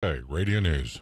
Hey, Radio News.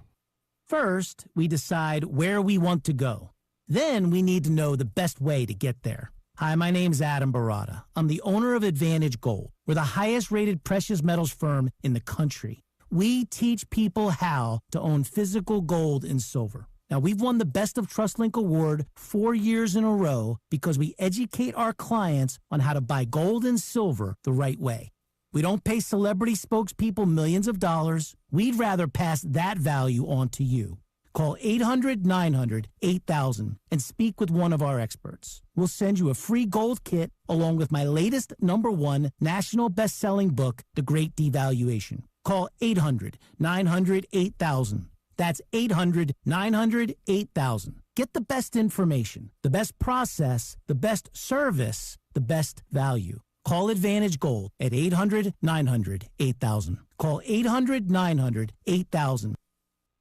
First, we decide where we want to go. Then we need to know the best way to get there. Hi, my name's Adam Barada. I'm the owner of Advantage Gold. We're the highest rated precious metals firm in the country. We teach people how to own physical gold and silver. Now, we've won the Best of TrustLink Award 4 years in a row because we educate our clients on how to buy gold and silver the right way. We don't pay celebrity spokespeople millions of dollars. We'd rather pass that value on to you. Call 800-900-8000 and speak with one of our experts. We'll send you a free gold kit along with my latest #1 national best-selling book, The Great Devaluation. Call 800-900-8000. That's 800-900-8000. Get the best information, the best process, the best service, the best value. Call Advantage Gold at 800-900-8000. Call 800-900-8000.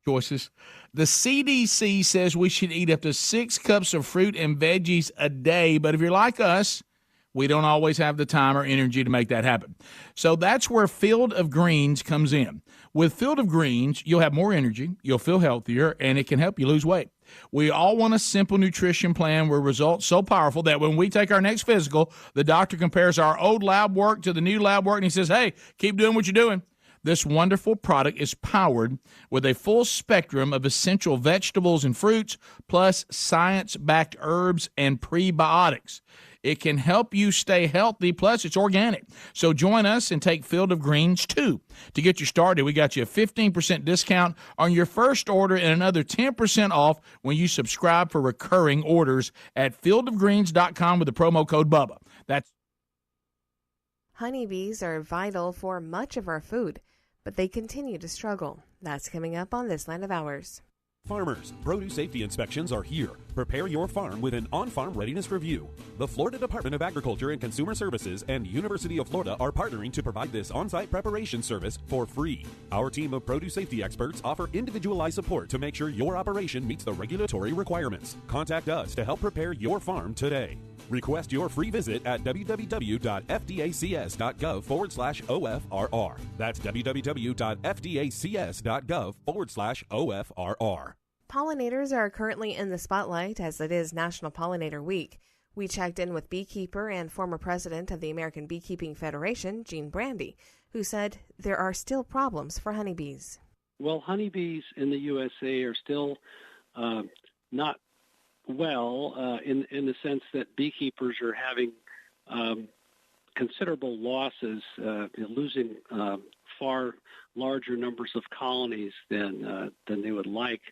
Choices. The CDC says we should eat up to 6 cups of fruit and veggies a day, but if you're like us, we don't always have the time or energy to make that happen. So that's where Field of Greens comes in. With Field of Greens, you'll have more energy, you'll feel healthier, and it can help you lose weight. We all want a simple nutrition plan where results so powerful that when we take our next physical, the doctor compares our old lab work to the new lab work, and he says, hey, keep doing what you're doing. This wonderful product is powered with a full spectrum of essential vegetables and fruits, plus science-backed herbs and prebiotics. It can help you stay healthy, plus it's organic. So join us and take Field of Greens, too. To get you started, we got you a 15% discount on your first order and another 10% off when you subscribe for recurring orders at fieldofgreens.com with the promo code BUBBA. That's Honeybees are vital for much of our food, but they continue to struggle. That's coming up on This Land of Ours. Farmers, produce safety inspections are here. Prepare your farm with an on-farm readiness review. The Florida Department of Agriculture and Consumer Services and University of Florida are partnering to provide this on-site preparation service for free. Our team of produce safety experts offer individualized support to make sure your operation meets the regulatory requirements. Contact us to help prepare your farm today. Request your free visit at www.fdacs.gov/OFRR. That's www.fdacs.gov/OFRR. Pollinators are currently in the spotlight as it is National Pollinator Week. We checked in with beekeeper and former president of the American Beekeeping Federation, Gene Brandy, who said there are still problems for honeybees. Well, honeybees in the USA are still not well in the sense that beekeepers are having considerable losses, losing far larger numbers of colonies than they would like.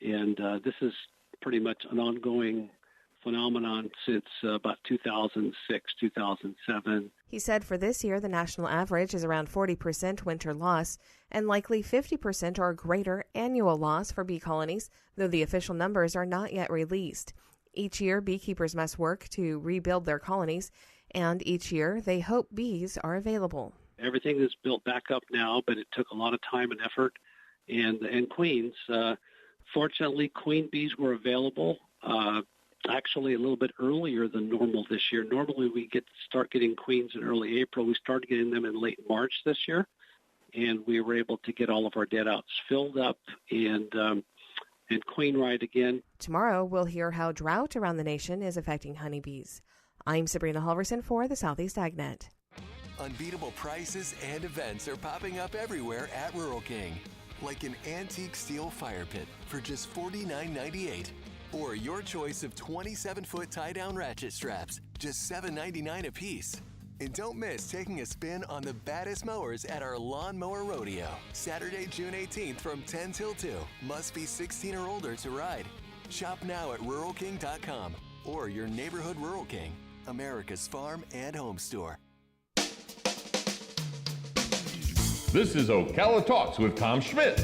And this is pretty much an ongoing phenomenon since about 2006, 2007. He said for this year, the national average is around 40% winter loss and likely 50% or greater annual loss for bee colonies, though the official numbers are not yet released. Each year, beekeepers must work to rebuild their colonies, and each year they hope bees are available. Everything is built back up now, but it took a lot of time and effort. And queens, fortunately, queen bees were available actually a little bit earlier than normal this year. Normally we start getting queens in early April. We started getting them in late March this year, and we were able to get all of our dead outs filled up and queen right again. Tomorrow we'll hear how drought around the nation is affecting honeybees. I'm Sabrina Halverson for the Southeast AgNet. Unbeatable prices and events are popping up everywhere at Rural King, like an antique steel fire pit for just $49.98. Or your choice of 27-foot tie-down ratchet straps, just $7.99 a piece. And don't miss taking a spin on the baddest mowers at our Lawn Mower Rodeo, Saturday, June 18th from 10 till 2. Must be 16 or older to ride. Shop now at RuralKing.com or your neighborhood Rural King, America's farm and home store. This is Ocala Talks with Tom Schmidt,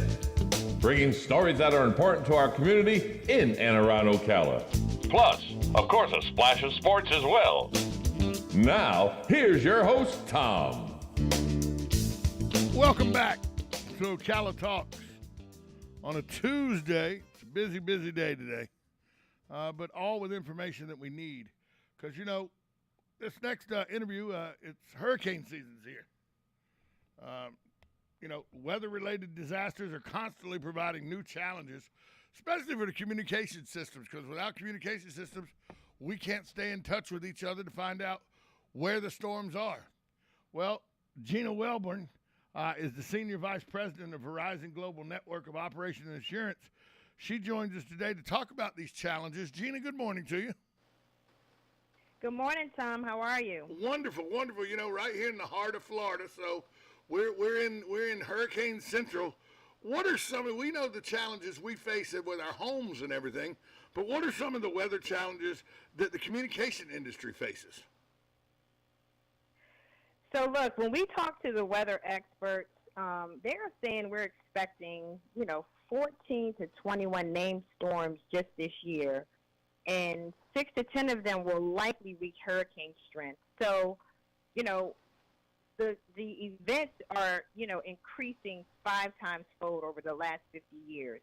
bringing stories that are important to our community in and around Ocala. Plus, of course, a splash of sports as well. Now, here's your host, Tom. Welcome back to Ocala Talks on a Tuesday. It's a busy, busy day today, but all with information that we need. Because, you know, this next interview, it's hurricane season's here. weather-related disasters are constantly providing new challenges, especially for the communication systems, because without communication systems, we can't stay in touch with each other to find out where the storms are. Well, Genia Welbourn is the Senior Vice President of Verizon Global Network of Operations and Assurance. She joins us today to talk about these challenges. Gina, good morning to you. Good morning, Tom. How are you? Wonderful, wonderful. Right here in the heart of Florida, so we're in Hurricane Central. What are we know the challenges we face with our homes and everything, but what are some of the weather challenges that the communication industry faces? So look, when we talk to the weather experts, they're saying we're expecting, 14 to 21 named storms just this year, and 6 to 10 of them will likely reach hurricane strength. So, the events are, increasing 5 times fold over the last 50 years.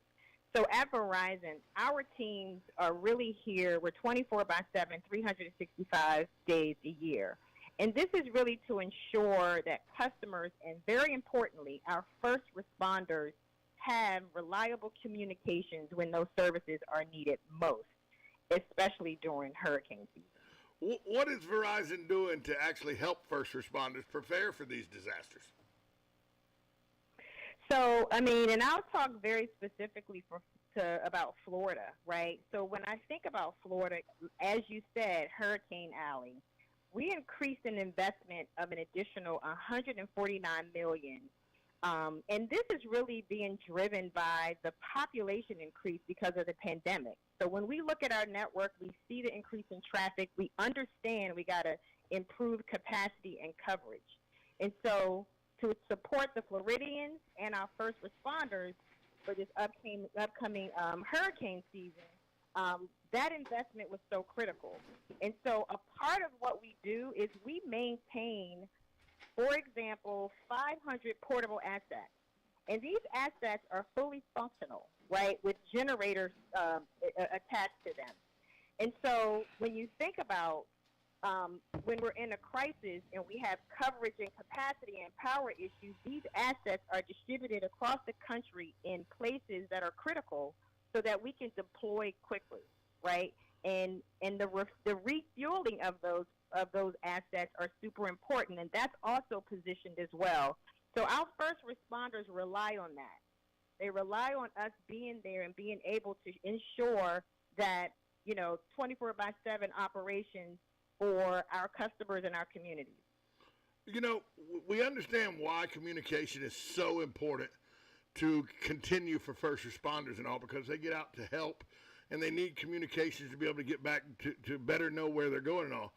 So at Verizon, our teams are really here. We're 24/7, 365 days a year. And this is really to ensure that customers and, very importantly, our first responders have reliable communications when those services are needed most, especially during hurricane season. What is Verizon doing to actually help first responders prepare for these disasters? So, and I'll talk very specifically about Florida, right? So when I think about Florida, as you said, Hurricane Alley, we increased an investment of an additional $149 million. And this is really being driven by the population increase because of the pandemic. So when we look at our network, we see the increase in traffic. We understand we got to improve capacity and coverage. And so to support the Floridians and our first responders for this upcoming hurricane season, that investment was so critical. And so a part of what we do is we maintain, for example, 500 portable assets. And these assets are fully functional, right, with generators attached to them. And so when you think about when we're in a crisis and we have coverage and capacity and power issues, these assets are distributed across the country in places that are critical so that we can deploy quickly, right? And the refueling of those assets are super important, and that's also positioned as well. So our first responders rely on that. They rely on us being there and being able to ensure that 24/7 operations for our customers and our communities. We understand why communication is so important to continue for first responders and all, because they get out to help and they need communications to be able to get back to better know where they're going and all.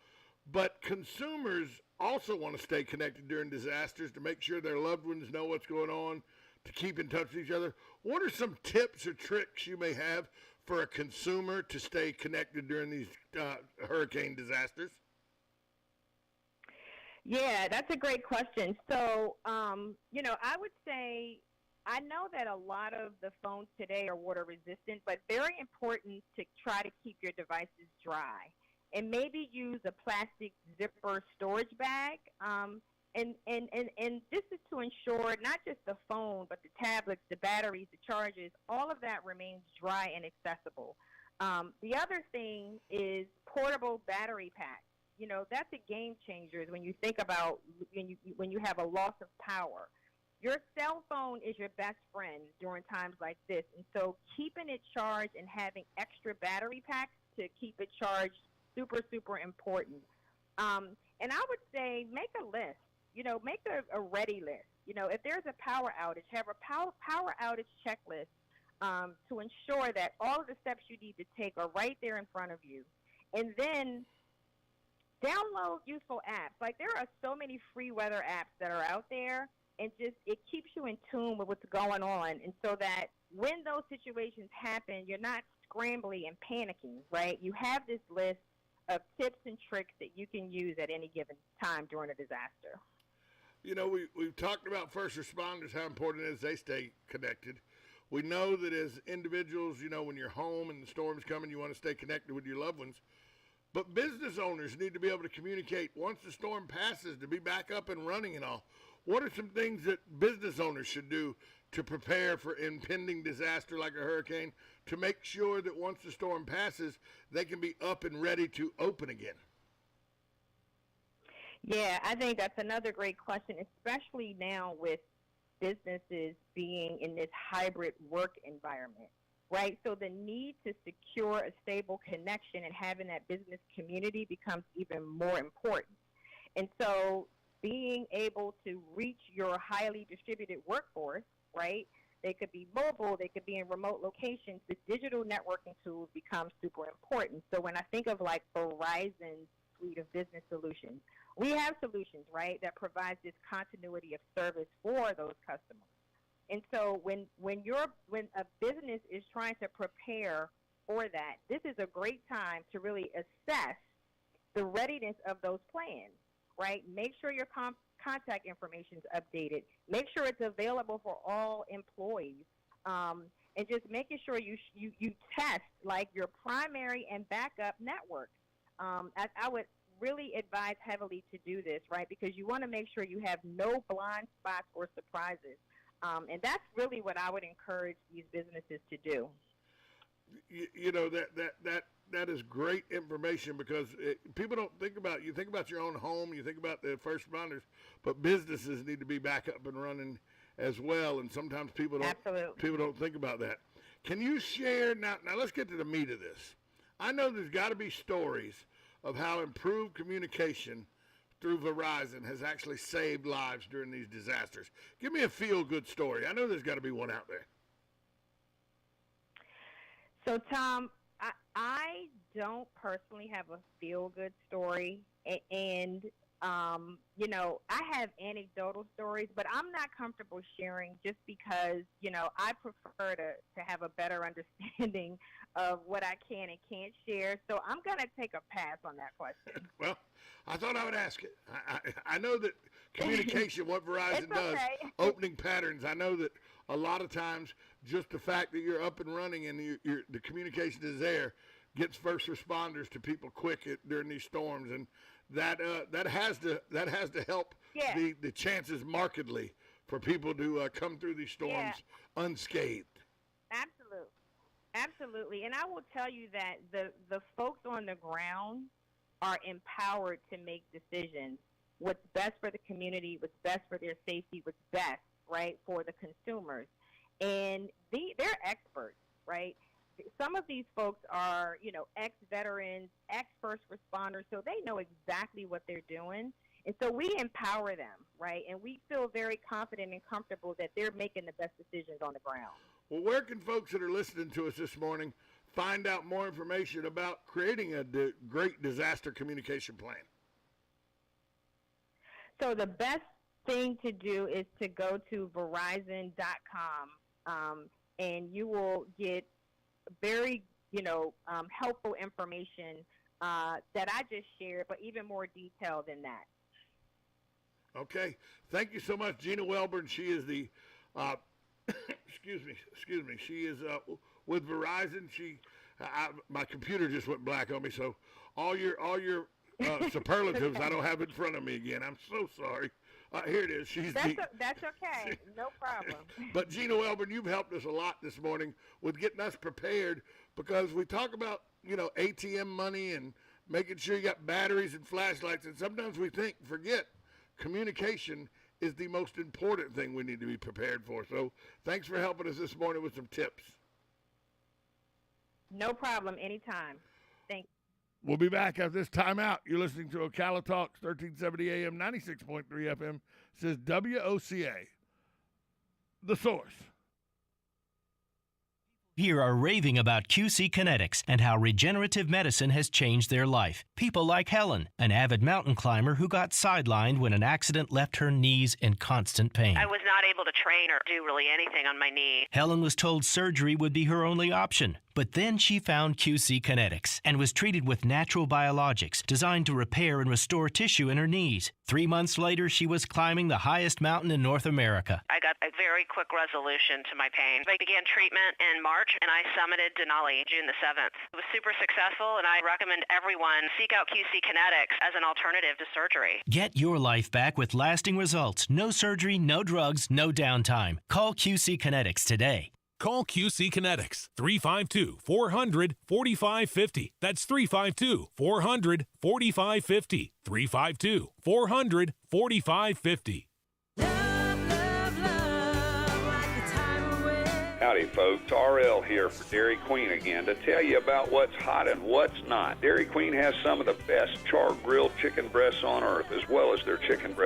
But consumers also want to stay connected during disasters to make sure their loved ones know what's going on, to keep in touch with each other. What are some tips or tricks you may have for a consumer to stay connected during these hurricane disasters? Yeah, that's a great question. So, I would say I know that a lot of the phones today are water resistant, but very important to try to keep your devices dry. And maybe use a plastic zipper storage bag. And this is to ensure not just the phone, but the tablets, the batteries, the chargers, all of that remains dry and accessible. The other thing is portable battery packs. That's a game changer when you think about when you have a loss of power. Your cell phone is your best friend during times like this. And so keeping it charged and having extra battery packs to keep it charged, super, super important. And I would say make a list, make a ready list. If there's a power outage, have a power outage checklist to ensure that all of the steps you need to take are right there in front of you. And then download useful apps. Like there are so many free weather apps that are out there, and just it keeps you in tune with what's going on. And so that when those situations happen, you're not scrambling and panicking, right? You have this list of tips and tricks that you can use at any given time during a disaster. We've talked about first responders, how important it is they stay connected. We know that as individuals, when you're home and the storm's coming, you want to stay connected with your loved ones. But business owners need to be able to communicate once the storm passes to be back up and running and all. what are some things that business owners should do to prepare for impending disaster like a hurricane, to make sure that once the storm passes, they can be up and ready to open again? Yeah, I think that's another great question, especially now with businesses being in this hybrid work environment, right? So the need to secure a stable connection and having that business community becomes even more important. And so being able to reach your highly distributed workforce, right? They could be mobile, they could be in remote locations. The digital networking tools become super important. So when I think of like Verizon's suite of business solutions, we have solutions, right, that provides this continuity of service for those customers. And so when a business is trying to prepare for that, this is a great time to really assess the readiness of those plans, right? Make sure your contact information is updated. Make sure it's available for all employees, and just making sure you test like your primary and backup network. I would really advise heavily to do this, right? Because you want to make sure you have no blind spots or surprises. And that's really what I would encourage these businesses to do. You know, that is great information, because people don't think about, you think about your own home, you think about the first responders, but businesses need to be back up and running as well. And sometimes people don't think about that. Can you share now let's get to the meat of this. I know there's got to be stories of how improved communication through Verizon has actually saved lives during these disasters. Give me a feel-good story. I know there's got to be one out there. So, Tom, I don't personally have a feel-good story, and you know, I have anecdotal stories, but I'm not comfortable sharing just because, you know, I prefer to have a better understanding of what I can and can't share. So I'm going to take a pass on that question. Well, I thought I would ask it. I know that communication, what Verizon does, opening patterns, I know that a lot of times just the fact that you're up and running and the communication is there gets first responders to people quick during these storms, and that has to help the chances markedly for people to come through these storms unscathed. Absolutely. And I will tell you that the folks on the ground are empowered to make decisions. What's best for the community, what's best for their safety, what's best, right, for the consumers. And they're experts, right? Some of these folks are, you know, ex-veterans, ex-first responders, so they know exactly what they're doing. And so we empower them, right? And we feel very confident and comfortable that they're making the best decisions on the ground. Well, where can folks that are listening to us this morning find out more information about creating a great disaster communication plan? So the best thing to do is to go to Verizon.com, and you will get very, you know, helpful information that I just shared, but even more detail than that. Okay. Thank you so much, Genia Welbourn. She is the, excuse me. She is with Verizon. My computer just went black on me, so all your superlatives I don't have in front of me again. I'm so sorry. Here it is. That's okay. No problem. But Genia Welbourn, you've helped us a lot this morning with getting us prepared, because we talk about, you know, ATM money and making sure you got batteries and flashlights, and sometimes we forget communication is the most important thing we need to be prepared for. So thanks for helping us this morning with some tips. No problem. Anytime. Thanks. We'll be back after this timeout. You're listening to Ocala Talks, 1370 AM, 96.3 FM. Says WOCA, the source. Here are raving about QC Kinetics and how regenerative medicine has changed their life. People like Helen, an avid mountain climber who got sidelined when an accident left her knees in constant pain. I was not able to train or do really anything on my knee. Helen was told surgery would be her only option. But then she found QC Kinetics and was treated with natural biologics designed to repair and restore tissue in her knees. 3 months later, she was climbing the highest mountain in North America. I got a very quick resolution to my pain. I began treatment in March, and I summited Denali June the 7th. It was super successful, and I recommend everyone seek out QC Kinetics as an alternative to surgery. Get your life back with lasting results. No surgery, no drugs, no downtime. Call QC Kinetics today. Call QC Kinetics, 352-400-4550. That's 352-400-4550. 352-400-4550. Howdy, folks. RL here for Dairy Queen again to tell you about what's hot and what's not. Dairy Queen has some of the best char-grilled chicken breasts on earth, as well as their chicken breast